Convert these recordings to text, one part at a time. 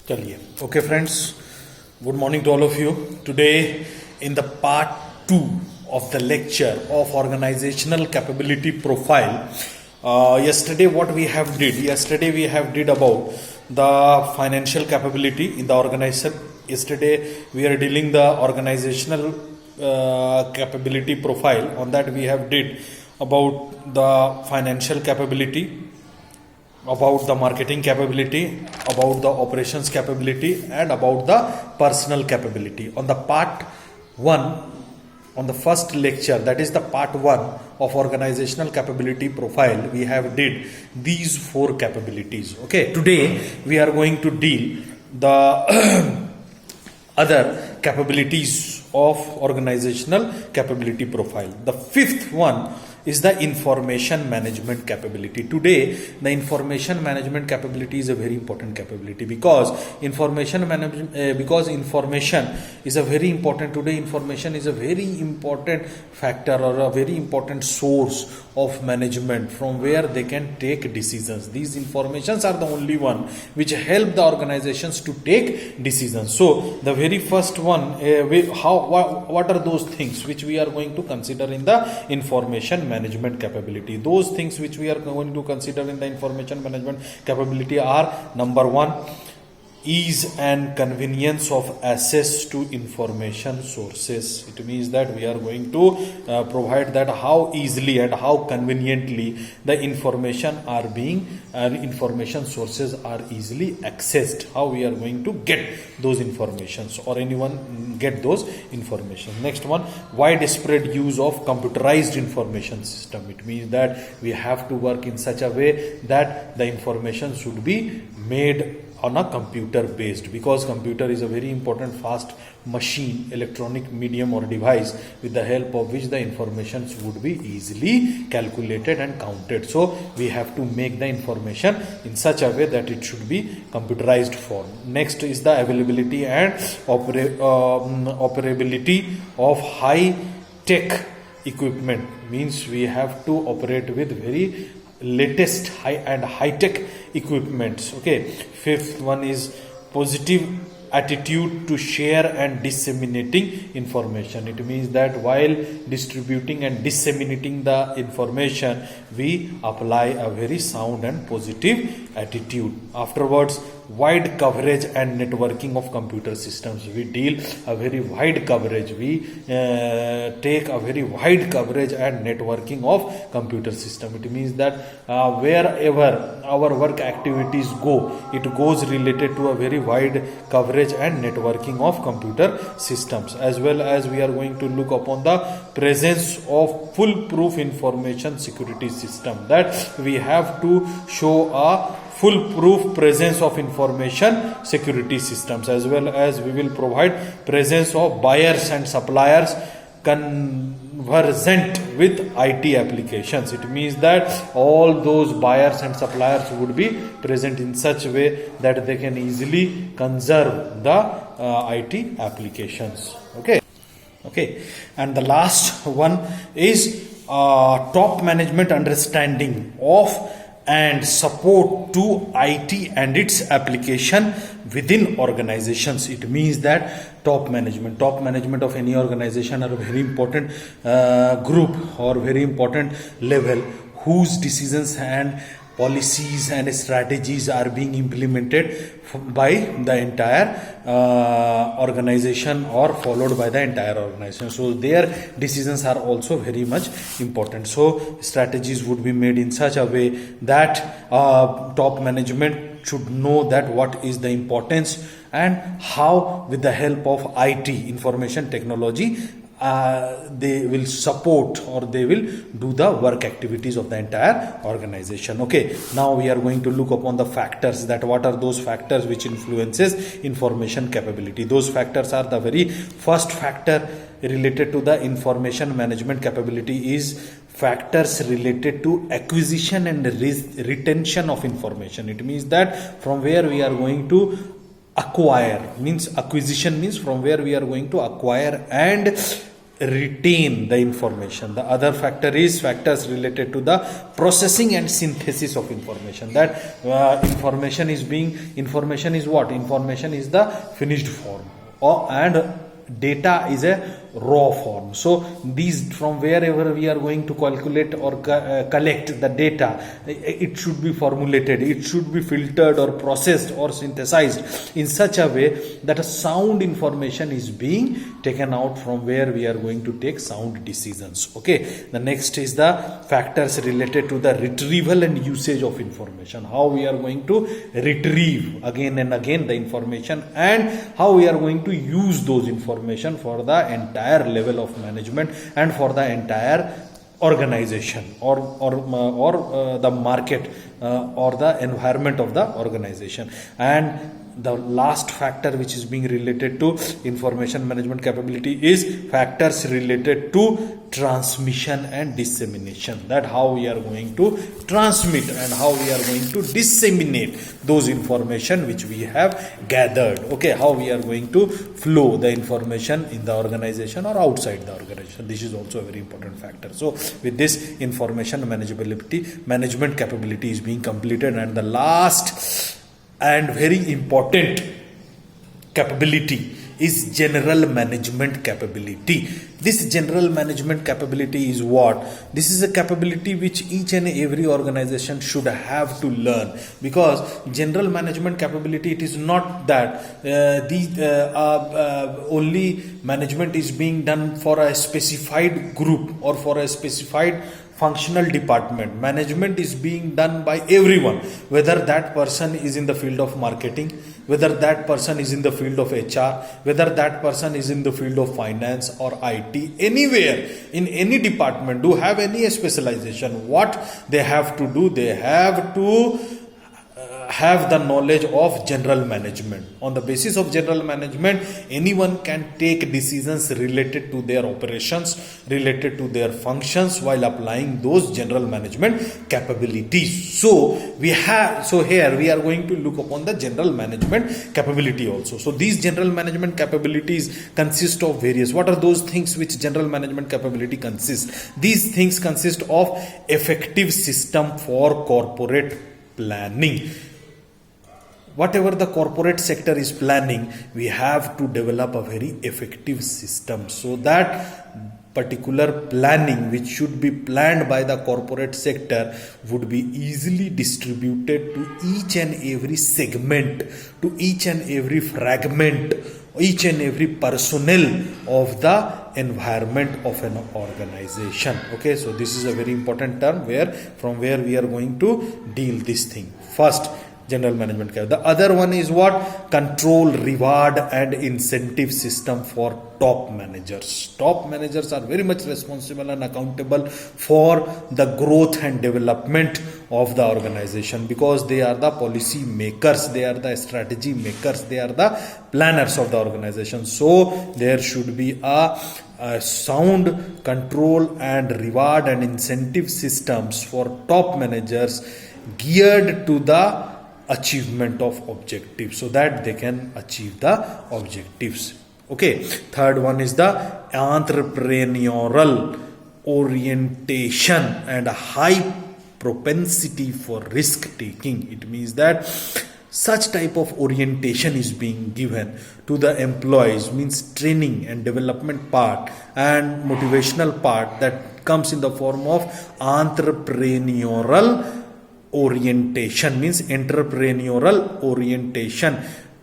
चलिए okay friends, good morning to all of you. Today in the part 2 of the lecture of organizational capability profile. Yesterday what we have did about the financial capability in the organization. Yesterday we are dealing the organizational capability profile. On that we have did about the financial capability, about the marketing capability, about the operations capability, and about the personal capability. On the part 1, on the first lecture, that is the part 1 of organizational capability profile, we have did these 4 capabilities. Okay, today we are going to deal the other capabilities of organizational capability profile. The 5th one is the information management capability. Today the information management capability is a very important capability because information management because information is a very important. Today information is a very important factor or a very important source of management from where they can take decisions. These informations are the only one which help the organizations to take decisions. So the very first one, what are those things which we are going to consider in the information management capability? Those things which we are going to consider in the information management capability are: number 1, ease and convenience of access to information sources. It means that we are going to provide that how easily and how conveniently the information sources are easily accessed. How we are going to get those informations, or anyone get those information. Next one, widespread use of computerized information system. It means that we have to work in such a way that the information should be made on a computer based, because computer is a very important fast machine, electronic medium or device with the help of which the information would be easily calculated and counted. So we have to make the information in such a way that it should be computerized form. Next is the availability and operability of high tech equipment. Means we have to operate with very latest high tech equipments. Okay, 5th one is positive attitude to share and disseminating information. It means that while distributing and disseminating the information, we apply a very sound and positive attitude. Afterwards, wide coverage and networking of computer systems. We deal a very wide coverage. We take a very wide coverage and networking of computer system. It means that wherever our work activities go, it goes related to a very wide coverage and networking of computer systems. As well as we are going to look upon the presence of foolproof information security system, that we have to show a foolproof presence of information security systems. As well as we will provide presence of buyers and suppliers conversant with IT applications. It means that all those buyers and suppliers would be present in such a way that they can easily conserve the IT applications. Okay, and the last one is top management understanding of and support to IT and its application within organizations. It means that top management of any organization are a very important group or very important level, whose decisions and policies and strategies are being implemented by the entire organization or followed by the entire organization. So their decisions are also very much important. So strategies would be made in such a way that top management should know that what is the importance and how, with the help of IT, information technology, they will support or they will do the work activities of the entire organization. Okay, now we are going to look upon the factors, that what are those factors which influences information capability. Those factors are: the very first factor related to the information management capability is factors related to acquisition and retention of information. It means that from where we are going to acquire, means acquisition means from where we are going to acquire and retain the information. The other factor is factors related to the processing and synthesis of information. That information is what? Information is the finished form, and data is a raw form. So these, from wherever we are going to calculate or collect the data, it should be formulated, it should be filtered or processed or synthesized in such a way that a sound information is being taken out, from where we are going to take sound decisions. Okay, the next is the factors related to the retrieval and usage of information. How we are going to retrieve again and again the information, and how we are going to use those information for the entire level of management and for the entire organization or the market or the environment of the organization. And the last factor which is being related to information management capability is factors related to transmission and dissemination. That how we are going to transmit and how we are going to disseminate those information which we have gathered. Okay, how we are going to flow the information in the organization or outside the organization. This is also a very important factor. So with this, information management capability is being completed, and the last and very important capability is general management capability. This general management capability is what? This is a capability which each and every organization should have to learn, because general management capability, it is not that only management is being done for a specified group or for a specified functional department. Management is being done by everyone, whether that person is in the field of marketing, whether that person is in the field of HR, whether that person is in the field of finance or IT, anywhere in any department, do have any specialization. What they have to do, they have to have the knowledge of general management. On the basis of general management, anyone can take decisions related to their operations, related to their functions, while applying those general management capabilities. So here we are going to look upon the general management capability also. So these general management capabilities consist of various. What are those things which general management capability consists? These things consist of effective system for corporate planning. Whatever the corporate sector is planning, we have to develop a very effective system, so that particular planning which should be planned by the corporate sector would be easily distributed to each and every segment, to each and every fragment, each and every personnel of the environment of an organization. Okay, so this is a very important term from where we are going to deal this thing. First, general management care. The other one is what? Control, reward and incentive system for top managers. Top managers are very much responsible and accountable for the growth and development of the organization, because they are the policy makers, they are the strategy makers, they are the planners of the organization. So there should be a sound control and reward and incentive systems for top managers geared to the achievement of objectives, so that they can achieve the objectives. Okay, third one is the entrepreneurial orientation and a high propensity for risk taking. It means that such type of orientation is being given to the employees, means training and development part and motivational part, that comes in the form of entrepreneurial orientation, means entrepreneurial orientation,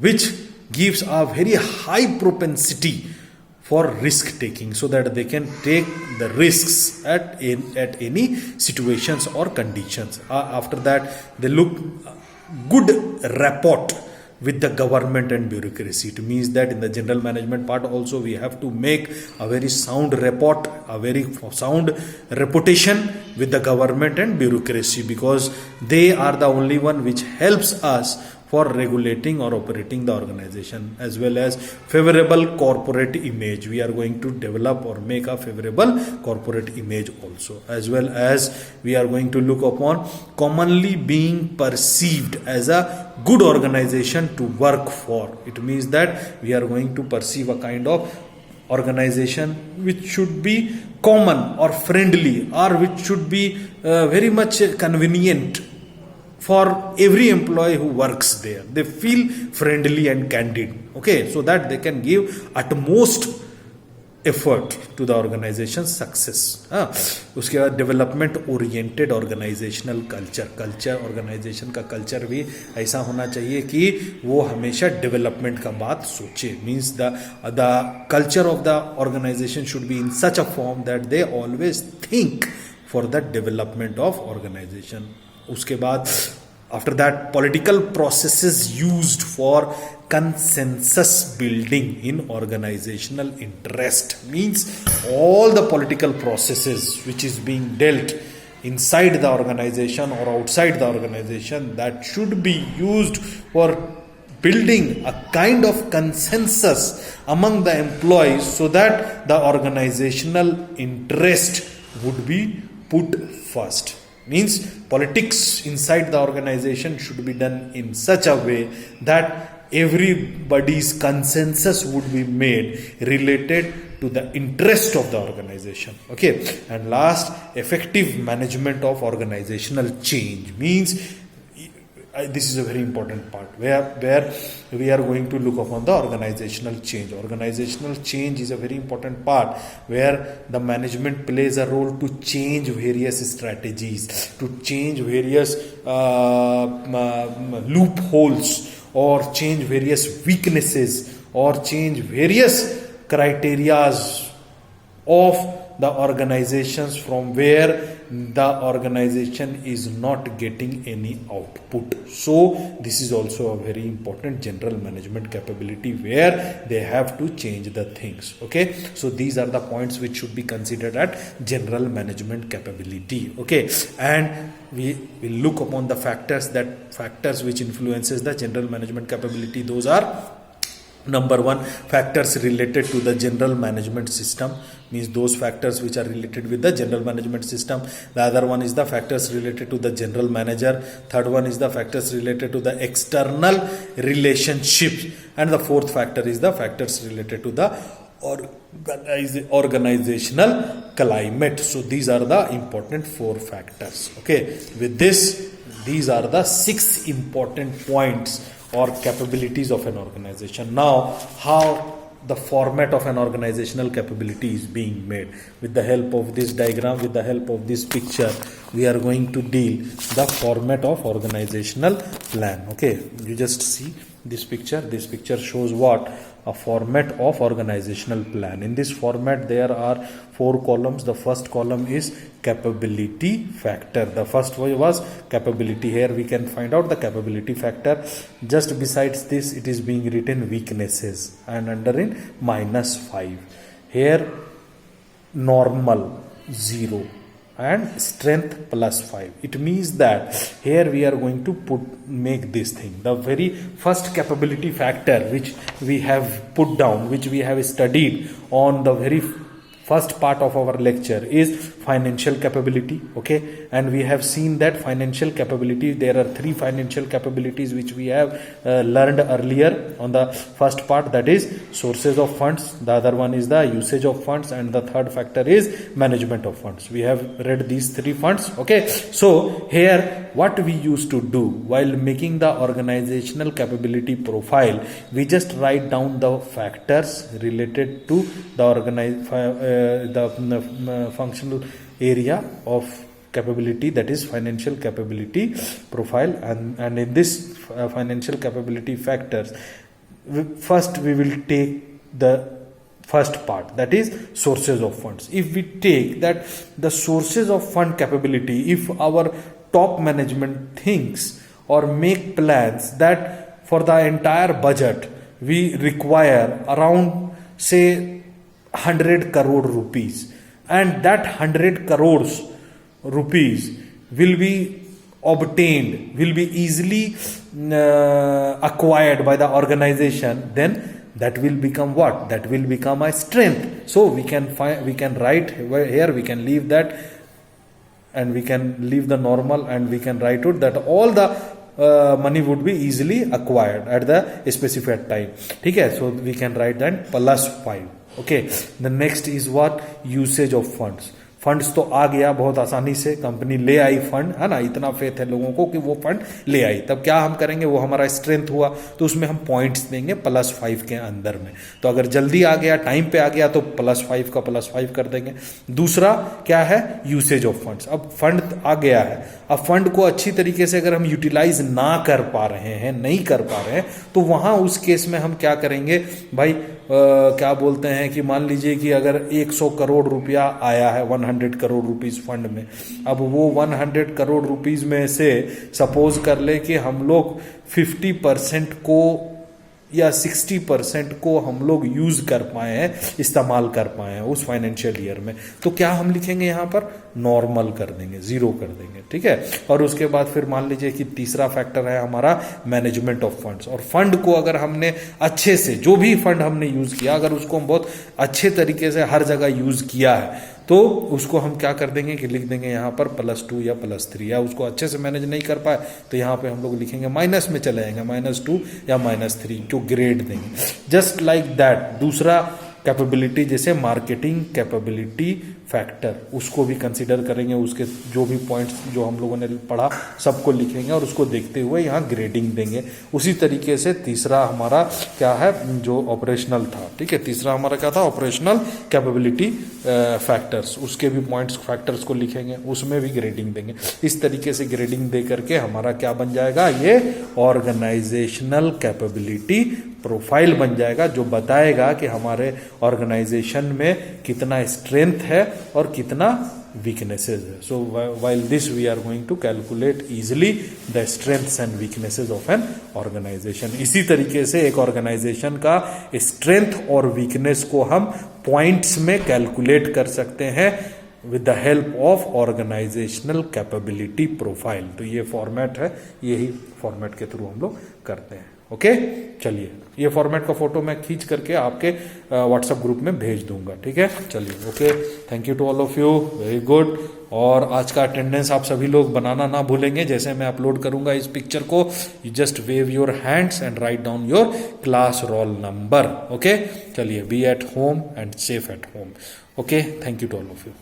which gives a very high propensity for risk taking, so that they can take the risks at any situations or conditions. After that, they look good rapport with the government and bureaucracy. It means that in the general management part also, we have to make a very sound report, a very sound reputation with the government and bureaucracy, because they are the only one which helps us for regulating or operating the organization, as well as favorable corporate image. We are going to develop or make a favorable corporate image also, as well as we are going to look upon commonly being perceived as a good organization to work for. It means that we are going to perceive a kind of organization which should be common or friendly, or which should be very much convenient for every employee who works there. They feel friendly and candid, okay, so that they can give utmost effort to the organization's success. उसके बाद development oriented organizational culture organization का culture भी ऐसा होना चाहिए कि वो हमेशा डेवलपमेंट का बात सोचे. Means the culture of the organization should be in such a form that they always think for the development of organization. उसके बाद after that, political processes used for consensus building in organizational interest. Means all the political processes which is being dealt inside the organization or outside the organization, that should be used for building a kind of consensus among the employees, so that the organizational interest would be put first. Means politics inside the organization should be done in such a way that everybody's consensus would be made related to the interest of the organization. Okay, and last, effective management of organizational change. Means this is a very important part where we are going to look upon the organizational change. Organizational change is a very important part where the management plays a role to change various strategies, to change various loopholes, or change various weaknesses, or change various criterias of the organizations from where the organization is not getting any output. So this is also a very important general management capability where they have to change the things. Okay, so these are the points which should be considered at general management capability. Okay, and we will look upon the factors which influences the general management capability. Those are: number one, factors related to the general management system. Means those factors which are related with the general management system. The other one is the factors related to the general manager. Third one is the factors related to the external relationships. And the fourth factor is the factors related to the organizational climate. So these are the important four factors. Okay, with this, these are the 6 important points or capabilities of an organization. Now, how the format of an organizational capability is being made. With the help of this diagram, with the help of this picture, we are going to deal the format of organizational plan. Okay, you just see this picture. This picture shows what? A format of organizational plan. In this format, there are 4 columns. The first column is capability factor. The first one was capability. Here we can find out the capability factor. Just besides this, it is being written weaknesses, and under in -5. Here normal 0 and strength +5. It means that here we are going to make this thing. The very first capability factor which we have put down, which we have studied on the very first part of our lecture, is financial capability. Okay, and we have seen that financial capability, there are 3 financial capabilities which we have learned earlier on the first part, that is sources of funds, the other one is the usage of funds, and the third factor is management of funds. We have read these 3 funds. Okay, so here what we used to do while making the organizational capability profile, we just write down the factors related to the functional area of capability, that is financial capability profile. And in this financial capability factors, first we will take the first part, that is sources of funds. If we take that the sources of fund capability, if our top management thinks or make plans that for the entire budget we require around say 100 crore rupees, and that 100 crores rupees will be obtained, will be easily acquired by the organization, then that will become what? That will become a strength. So we can write here, we can leave that, and we can leave the normal, and we can write out that all the money would be easily acquired at the specified time. Okay, so we can write that +5. Okay, the next is what, usage of funds. Funds तो आ गया बहुत आसानी से, company ले आई fund, है ना, इतना faith है लोगों को कि वो फंड ले आई। तब क्या हम करेंगे, वो हमारा स्ट्रेंथ हुआ तो उसमें हम पॉइंट्स देंगे +5 के अंदर में। तो अगर जल्दी आ गया, टाइम पे आ गया तो +5 का +5 कर देंगे। दूसरा क्या है, यूसेज ऑफ फंड्स। अब फंड आ गया है, अब फंड को अच्छी तरीके से अगर हम यूटिलाइज ना कर पा रहे हैं, नहीं कर पा रहे हैं, तो वहां उस केस में हम क्या करेंगे भाई, क्या बोलते हैं कि मान लीजिए कि अगर 100 करोड़ रुपया आया है 100 करोड़ रुपीस फंड में, अब वो 100 करोड़ रुपीस में से सपोज कर ले कि हम लोग 50% को या 60% को हम लोग यूज कर पाए हैं, इस्तेमाल कर पाए हैं उस फाइनेंशियल ईयर में, तो क्या हम लिखेंगे यहाँ पर, नॉर्मल कर देंगे, 0 कर देंगे, ठीक है। और उसके बाद फिर मान लीजिए कि तीसरा फैक्टर है हमारा मैनेजमेंट ऑफ फंड्स। और फंड को अगर हमने अच्छे से, जो भी फंड हमने यूज किया, अगर उसको हम बहुत अच्छे तरीके से हर जगह यूज किया है, तो उसको हम क्या कर देंगे कि लिख देंगे यहाँ पर +2 या +3, या उसको अच्छे से मैनेज नहीं कर पाए तो यहाँ पे हम लोग लिखेंगे माइनस में चले जाएंगे, -2 या -3, जो ग्रेड देंगे। Just like that. दूसरा कैपेबिलिटी, जैसे मार्केटिंग कैपेबिलिटी फैक्टर, उसको भी कंसिडर करेंगे, उसके जो भी पॉइंट्स जो हम लोगों ने पढ़ा सबको लिखेंगे और उसको देखते हुए यहाँ ग्रेडिंग देंगे। उसी तरीके से तीसरा हमारा क्या है, जो ऑपरेशनल था, ठीक है, तीसरा हमारा क्या था, ऑपरेशनल कैपेबिलिटी फैक्टर्स, उसके भी पॉइंट्स फैक्टर्स को लिखेंगे, उसमें भी ग्रेडिंग देंगे। इस तरीके से ग्रेडिंग दे करके हमारा क्या बन जाएगा, ये ऑर्गेनाइजेशनल कैपेबिलिटी प्रोफाइल बन जाएगा, जो बताएगा कि हमारे ऑर्गेनाइजेशन में कितना स्ट्रेंथ है और कितना वीकनेसेस है। So while this we are going to calculate easily the strengths and weaknesses of an organization. इसी तरीके से एक ऑर्गेनाइजेशन का स्ट्रेंथ और वीकनेस को हम पॉइंट्स में कैलकुलेट कर सकते हैं with the help of organizational capability profile. तो ये फॉर्मेट है, यही फॉर्मेट के थ्रू हम लोग करते हैं। ओके, चलिए, ये फॉर्मेट का फोटो मैं खींच करके आपके व्हाट्सएप ग्रुप में भेज दूंगा, ठीक है। चलिए, okay, thank you to all of you, very good. और आज का अटेंडेंस आप सभी लोग बनाना ना भूलेंगे। जैसे मैं अपलोड करूंगा इस पिक्चर को, you just wave your hands and write down your class roll number. Okay, चलिए, be at home and safe at home. Okay, thank you to all of you.